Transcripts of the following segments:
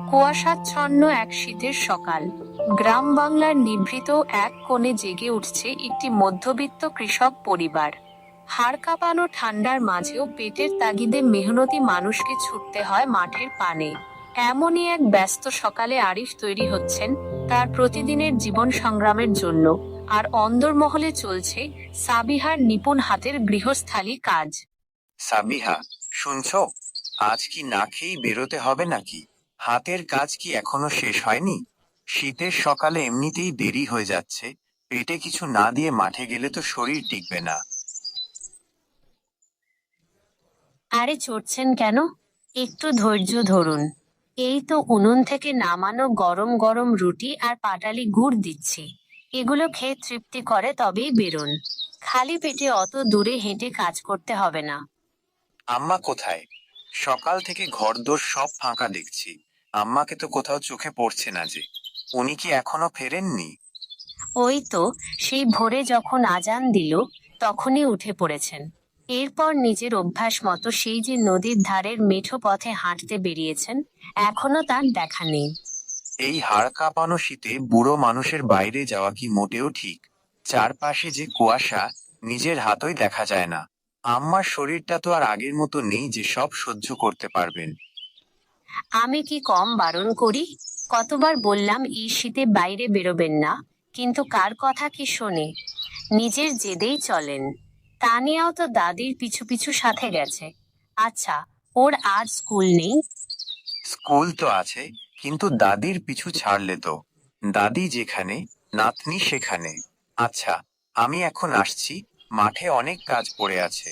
কুয়াশাচ্ছন্ন এক শীতের সকাল। গ্রাম বাংলার নিভৃত এক কোণে জেগে উঠছে একটি মধ্যবিত্ত কৃষক পরিবার। হাড় কাঁপানো ঠান্ডার মাঝেও পেটের তাগিদে মেহনতি মানুষকে ছুটতে হয় মাঠের পানে। এমনই এক ব্যস্ত সকালে আরিফ তৈরি হচ্ছেন তার প্রতিদিনের জীবন সংগ্রামের জন্য। আর অন্দরমহলে চলছে সাবিহার নিপুণ হাতের গৃহস্থালী কাজ। সাবিহা, শুনছো? আজ কি না খেয়েই বেরোতে হবে নাকি? হাতের কাজ কি এখনো শেষ হয়নি? শীতের সকালে এমনিতেই দেরি হয়ে যাচ্ছে, পেটে কিছু না দিয়ে মাঠে গেলে তো শরীর টিকবে না। আরে চড়ছেন কেন? একটু ধৈর্য ধরুন। এই তো উনুন থেকে নামানো গরম গরম রুটি আর পাটালি গুড় দিচ্ছি। এগুলো খেয়ে তৃপ্তি করে তবেই বেরোন। খালি পেটে অত দূরে হেঁটে কাজ করতে হবে না। আম্মা কোথায়? সকাল থেকে ঘরদোর সব ফাঁকা দেখছি। আম্মাকে তো কোথাও চোখে পড়ছে না যে। উনি কি এখনো ফেরেননি? ওই তো, সেই ভোরে যখন আজান দিল তখনই উঠে পড়েছেন। এরপর নিজের অভ্যাস মতো সেই যে নদীর ধারের মেঠো পথে হাঁটতে বেরিয়েছেন, এখনো তার দেখা নেই। এই হাড় কাঁপানো শীতে বুড়ো মানুষের বাইরে যাওয়া কি মোটেও ঠিক? চারপাশে যে কুয়াশা, নিজের হাতই দেখা যায় না। আম্মার শরীরটা তো আর আগের মতো নেই যে সব সহ্য করতে পারবেন। আমি কি কম বারণ করি? কতবার বললাম এই শীতে বাইরে বেরোবেন না, কিন্তু কার কথা কি শোনে। নিজের জেদেই চলেন। তানিয়াও তো দাদির পিছু পিছু সাথে গেছে। আচ্ছা, ওর আজ স্কুল নেই? স্কুল তো আছে, কিন্তু দাদির পিছু ছাড়লে তো। দাদি যেখানে, নাতনি সেখানে। আচ্ছা, আমি এখন আসছি। মাঠে অনেক কাজ পড়ে আছে।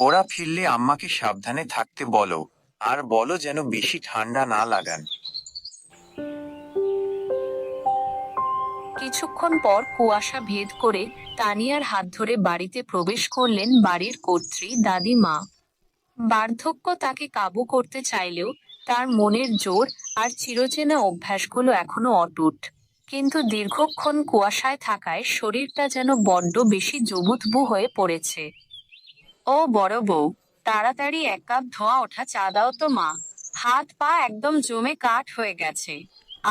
ওরা ফিরলে আম্মাকে সাবধানে থাকতে বলো। আর বলো যেন বেশি ঠান্ডা না লাগান। কিছুক্ষণ পর কুয়াশা ভেদ করে তানিয়ার হাত ধরে বাড়িতে প্রবেশ করলেন বাড়ির কর্ত্রী দাদিমা। বার্ধক্য তাকে কাবু করতে চাইলেও তার মনের জোর আর চিরচেনা অভ্যাসগুলো এখনো অটুট। কিন্তু দীর্ঘক্ষণ কুয়াশায় থাকায় শরীরটা যেন বড্ড বেশি জবুথবু হয়ে পড়েছে। ও বড় বউ, তাড়াতাড়ি এক কাপ ধোঁয়া ওঠা চা দাও তো মা। হাত পা একদম জমে কাঠ হয়ে গেছে।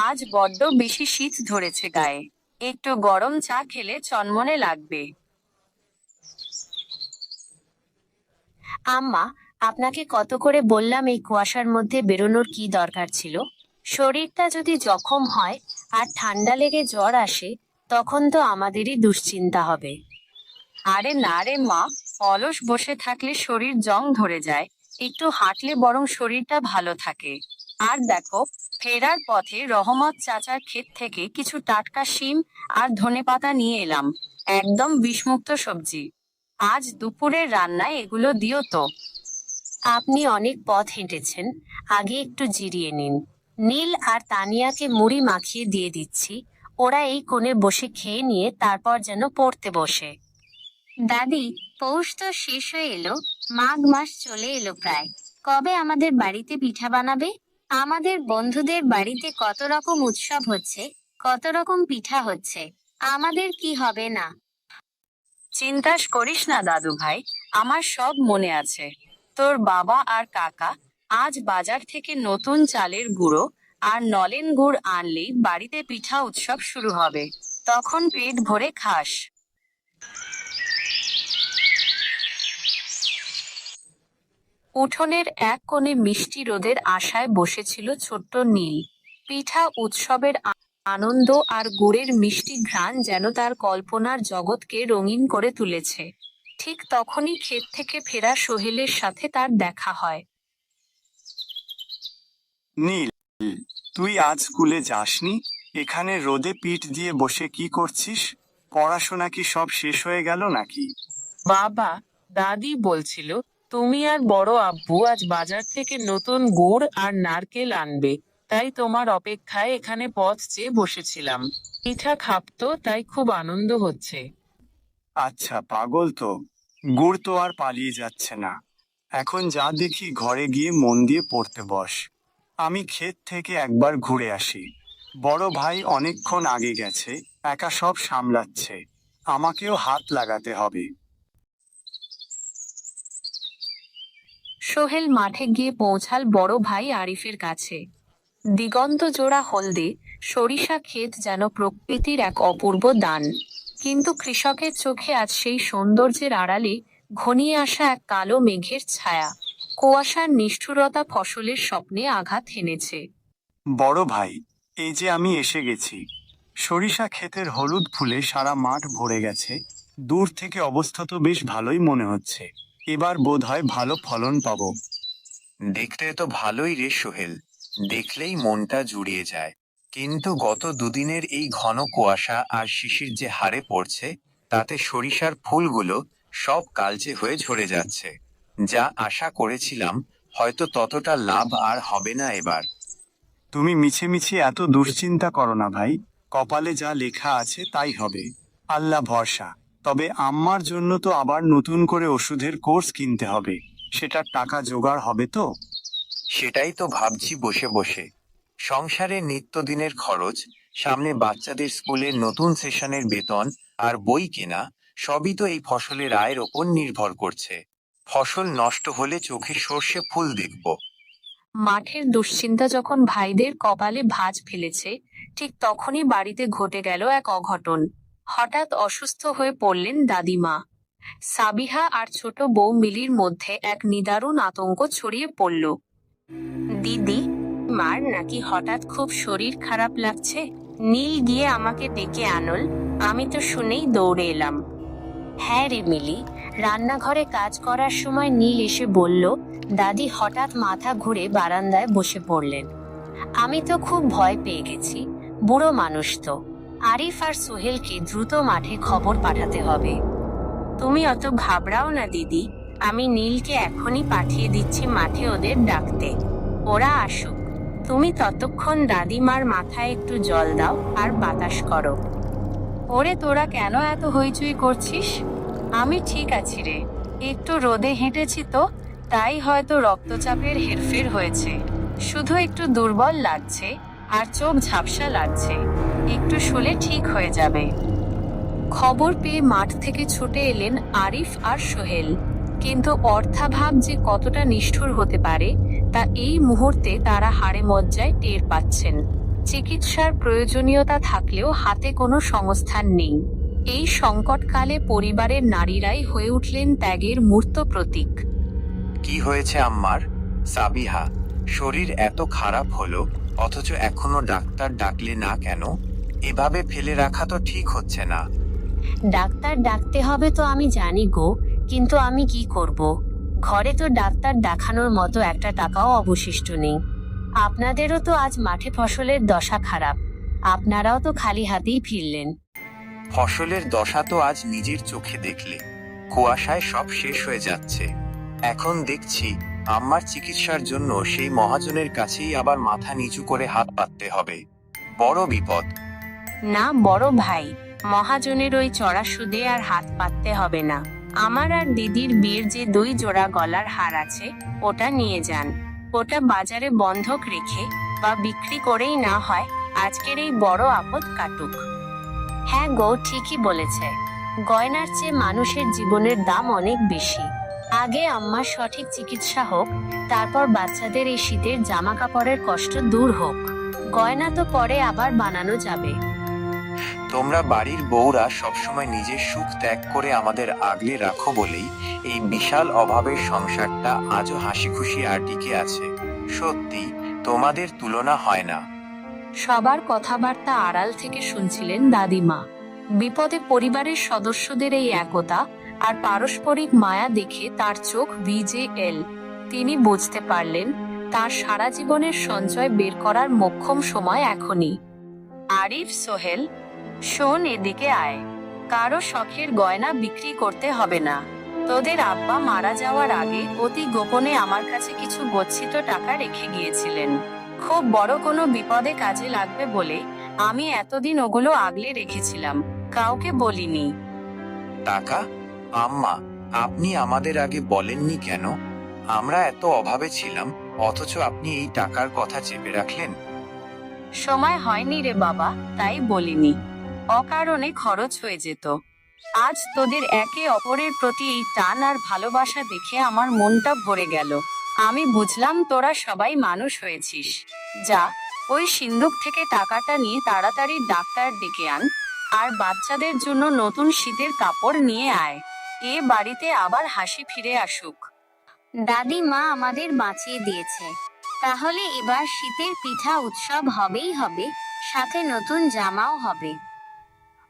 আজ বড্ড বেশি শীত ধরেছে গায়ে। একটু গরম চা খেলে চনমনে লাগবে। আম্মা, আপনাকে কত করে বললাম এই কুয়াশার মধ্যে বেরোনোর কি দরকার ছিল? শরীরটা যদি জখম হয় আর ঠান্ডা লেগে জ্বর আসে, তখন তো আমাদেরই দুশ্চিন্তা হবে। আরে না রে মা, অলস বসে থাকলে শরীর জং ধরে যায়। একটু হাঁটলে বরং শরীরটা ভালো থাকে। আর দেখো, ফেরার পথে রহমত চাচার ক্ষেত থেকে কিছু টাটকা শিম আর ধনেপাতা নিয়ে এলাম। একদম বিষমুক্ত সবজি। আজ দুপুরের রান্নায় এগুলো দিও তো। আপনি অনেক পথ হেঁটেছেন, আগে একটু জিরিয়ে নিন। নীল আর তানিয়াকে মুড়ি মাখিয়ে দিয়ে দিচ্ছি। ওরা এই কোণে বসে খেয়ে নিয়ে তারপর যেন পড়তে বসে। দাদি, পৌষ তো শেষ হয়ে এলো। মাঘ মাস চলে এলো প্রায়। কবে আমাদের বাড়িতে পিঠা বানাবে? আমাদের বন্ধুদের বাড়িতে কত রকম উৎসব হচ্ছে, কত রকম পিঠা হচ্ছে। আমাদের কি হবে না? চিন্তাস করিস না দাদু ভাই, আমার সব মনে আছে। তোর বাবা আর কাকা আজ বাজার থেকে নতুন চালের গুঁড়ো আর নলেন গুড় আনলেই বাড়িতে পিঠা উৎসব শুরু হবে। তখন পেট ভরে খাস। উঠোনের এক কোণে মিষ্টি রোদের আশায় বসেছিল ছোট্ট নীল। পিঠা উৎসবের আনন্দ আর গুড়ের মিষ্টি ঘ্রাণ যেন তার কল্পনার জগৎকে রঙিন করে তুলেছে। ঠিক তখনই ক্ষেত থেকে ফেরা সোহেলের সাথে তার দেখা হয়। নীল, তুই আজ স্কুলে যাসনি? এখানে রোদে পিঠ দিয়ে বসে কি করছিস? পড়াশোনা কি সব শেষ হয়ে গেল নাকি? বাবা, দাদি বলছিল তুমি আর বড় আব্বু আজ বাজার থেকে নতুন গুড় আর নারকেল আনবে। তাই তোমার অপেক্ষায় এখানে পথ চেয়ে বসেছিলাম। পিঠা খাবতো, তাই খুব আনন্দ হচ্ছে। আচ্ছা, পাগল তো। গুড় তো আর পালিয়ে যাচ্ছে না। এখন যা দেখি ঘরে গিয়ে মন দিয়ে পড়তে বস। আমি ক্ষেত থেকে একবার ঘুরে আসি। বড় ভাই অনেকক্ষণ আগে গেছে, একা সব সামলাচ্ছে। আমাকেও হাত লাগাতে হবে। সোহেল মাঠে গিয়ে পৌঁছাল বড় ভাই আরিফের কাছে। দিগন্ত জোড়া হলদে সরিষা ক্ষেত যেন প্রকৃতির এক অপূর্ব দান। কিন্তু কৃষকের চোখে আজ সেই সৌন্দর্যের আড়ালে ঘনিয়ে আসা এক কালো মেঘের ছায়া। কুয়াশার নিষ্ঠুরতা ফসলের স্বপ্নে আঘাত হেনেছে। বড় ভাই, এই যে আমি এসে গেছি। সরিষা ক্ষেতের হলুদ ফুলে সারা মাঠ ভরে গেছে। দূর থেকে অবস্থা তো বেশ ভালোই মনে হচ্ছে। এবার বোধহয় ভালো ফলন পাবো। দেখতে তো ভালোই রে সোহেল, দেখলেই মনটা জুড়িয়ে যায়। কিন্তু গত দুদিনের এই ঘন কুয়াশা আর শিশির যে হারে পড়ছে, তাতে সরিষার ফুলগুলো সব কালচে হয়ে ঝরে যাচ্ছে। যা আশা করেছিলাম, হয়তো ততটা লাভ আর হবে না এবার। তুমি মিছে মিছে এত দুশ্চিন্তা করো না ভাই। কপালে যা লেখা আছে তাই হবে। আল্লাহ ভরসা। তবে আম্মার জন্য তো আবার নতুন করে ওষুধের কোর্স কিনতে হবে। সেটার টাকা জোগাড় হবে তো? সেটাই তো ভাবছি বসে বসে। সংসারের নিত্যদিনের খরচ, সামনে বাচ্চাদের স্কুলের নতুন সেশনের বেতন আর বই কেনা, সবই তো এই ফসলের আয়ের ওপর নির্ভর করছে। ফসল নষ্ট হলে চোখে সর্ষে ফুল দেখব। মাঠের দুশ্চিন্তা যখন ভাইদের কপালে ভাঁজ ফেলেছে, ঠিক তখনই বাড়িতে ঘটে গেল এক অঘটন। হঠাৎ অসুস্থ হয়ে পড়লেন দাদিমা। সাবিহা আর ছোট বউ মিলির মধ্যে এক নিদারুণ আতঙ্ক ছড়িয়ে পড়ল। দিদি, মার নাকি হঠাৎ খুব শরীর খারাপ লাগছে। নীল গিয়ে আমাকে ডেকে আনল। আমি তো শুনেই দৌড়ে এলাম। হ্যাঁ রে মিলি, রান্নাঘরে কাজ করার সময় নীল এসে বলল দাদি হঠাৎ মাথা ঘুরে বারান্দায় বসে পড়লেন। আমি তো খুব ভয় পেয়ে গেছি। বুড়ো মানুষ তো। আরিফ আর সোহেলকে দ্রুত মাঠে খবর পাঠাতে হবে। তুমি অত ঘাবড়াও না দিদি, আমি নীলকে এখনই পাঠিয়ে দিচ্ছি মাঠে ওদের ডাকতে। ওরা আসুক। তুমি ততক্ষণ দাদিমার মাথায় একটু জল দাও আর বাতাস করো। ওরে তোরা কেন এত হইচই করছিস? আমি ঠিক আছি রে। একটু রোদে হেঁটেছি তো, তাই হয়তো রক্তচাপের হেরফের হয়েছে। শুধু একটু দুর্বল লাগছে আর চোখ ঝাপসা লাগছে। একটু শুলে ঠিক হয়ে যাবে। খবর পেয়ে মাঠ থেকে ছুটে এলেন আরিফ আর সোহেল। কিন্তু অর্থাভাব যে কতটা নিষ্ঠুর হতে পারে তা এই মুহূর্তে তারা হাড়ে মজ্জায় টের পাচ্ছেন। চিকিৎসার প্রয়োজনীয়তা থাকলেও হাতে কোনো সংস্থান নেই। এই সংকটকালে পরিবারের নারীরাই হয়ে উঠলেন ত্যাগের মূর্ত প্রতীক। কি হয়েছে আম্মার? সাবিহা, শরীর এত খারাপ হলো, অথচ এখনো ডাক্তার ডাকলে না কেন? এভাবে ফেলে রাখা তো ঠিক হচ্ছে না। ডাক্তার ডাকতে হবে তো আমি জানি গো, কিন্তু আমি কি করব? ঘরে তো ডাক্তার দেখানোর মতো একটা টাকাও অবশিষ্ট নেই। আপনাদেরও তো আজ মাঠে ফসলের দশা খারাপ। আপনারাও তো খালি হাতেই ফিরলেন। ফসলের দশা তো আজ নিজের চোখে দেখলে। কুয়াশায় সব শেষ হয়ে যাচ্ছে। এখন দেখছি আম্মার চিকিৎসার জন্য সেই মহাজনের কাছেই আবার মাথা নিচু করে হাত পাততে হবে। বড় বিপদ। না বড় ভাই, মহাজনের ওই চড়া সুদে আর হাত পাততে হবে না। আমার আর দিদির বিয়ের যে 2 জোড়া গলার হার আছে, ওটা নিয়ে যান। ওটা বাজারে বন্ধক রেখে বা বিক্রি করেই না হয় আজকের এই বড় আপদ কাটুক। হ্যাঁ গো, ঠিকই বলেছে। গয়নার চেয়ে মানুষের জীবনের দাম অনেক বেশি। আগে আম্মার সঠিক চিকিৎসা হোক, তারপর বাচ্চাদের এই শীতের জামা কাপড়ের কষ্ট দূর হোক। গয়না তো পরে আবার বানানো যাবে। তোমরা বাড়ির বউরা সবসময় নিজের সুখ ত্যাগ করে আমাদের আগলে রাখো বলেই এই বিশাল অভাবের সংসারটা আজও হাসি খুশি আর টিকে আছে। সত্যি, তোমাদের তুলনা হয় না। সবার কথাবার্তা আড়াল থেকে শুনছিলেন দাদিমা। বিপদে পরিবারের সদস্যদের এই একতা আর পারস্পরিক মায়া দেখে তার চোখ ভিজে এল। তিনি বুঝতে পারলেন তার সারা জীবনের সঞ্চয় বের করার মোক্ষম সময় এখনই। আরিফ, সোহেল, শোন, এদিকে আয়। কারো শখের গয়না বিক্রি করতে হবে না। তোদের আব্বা মারা যাওয়ার আগে অতি গোপনে আমার কাছে কিছু গচ্ছিত টাকা রেখে গিয়েছিলেন। খুব বড় কোনো বিপদে কাজে লাগবে বলে আমি এতদিন ওগুলো আগলে রেখেছিলাম, কাউকে বলিনি। টাকা? আম্মা, আপনি আমাদের আগে বলেননি কেন? আমরা এত অভাবে ছিলাম, অথচ আপনি এই টাকার কথা চেপে রাখলেন। সময় হয়নি রে বাবা, তাই বলিনি। অকারণে খরচ হয়ে যেত। আজ তোদের একে অপরের প্রতি এই টান আর ভালোবাসা দেখে আমার মনটা ভরে গেল। আমি বুঝলাম তোরা সবাই মানুষ হয়েছিস। যা, ওই সিন্দুক থেকে টাকাটা নিয়ে তাড়াতাড়ি ডাক্তার ডেকে আন, আর বাচ্চাদের জন্য নতুন শীতের কাপড় নিয়ে আয়। এ বাড়িতে আবার হাসি ফিরে আসুক। দাদিমা আমাদের বাঁচিয়ে দিয়েছে, তাহলে এবার শীতের পিঠা উৎসব হবেই হবে, সাথে নতুন জামাও হবে।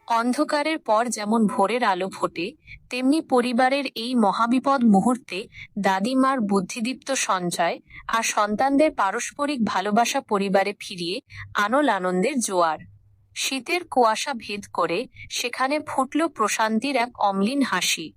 অন্ধকারের পর যেমন ভোরের আলো ফোটে, তেমনি পরিবারের এই মহাবিপদ মুহূর্তে দাদিমার বুদ্ধিদীপ্ত সঞ্চয় আর সন্তানদের পারস্পরিক ভালোবাসা পরিবারে ফিরিয়ে আনল আনন্দের জোয়ার। শীতের কুয়াশা ভেদ করে সেখানে ফুটল প্রশান্তির এক অম্লীন হাসি।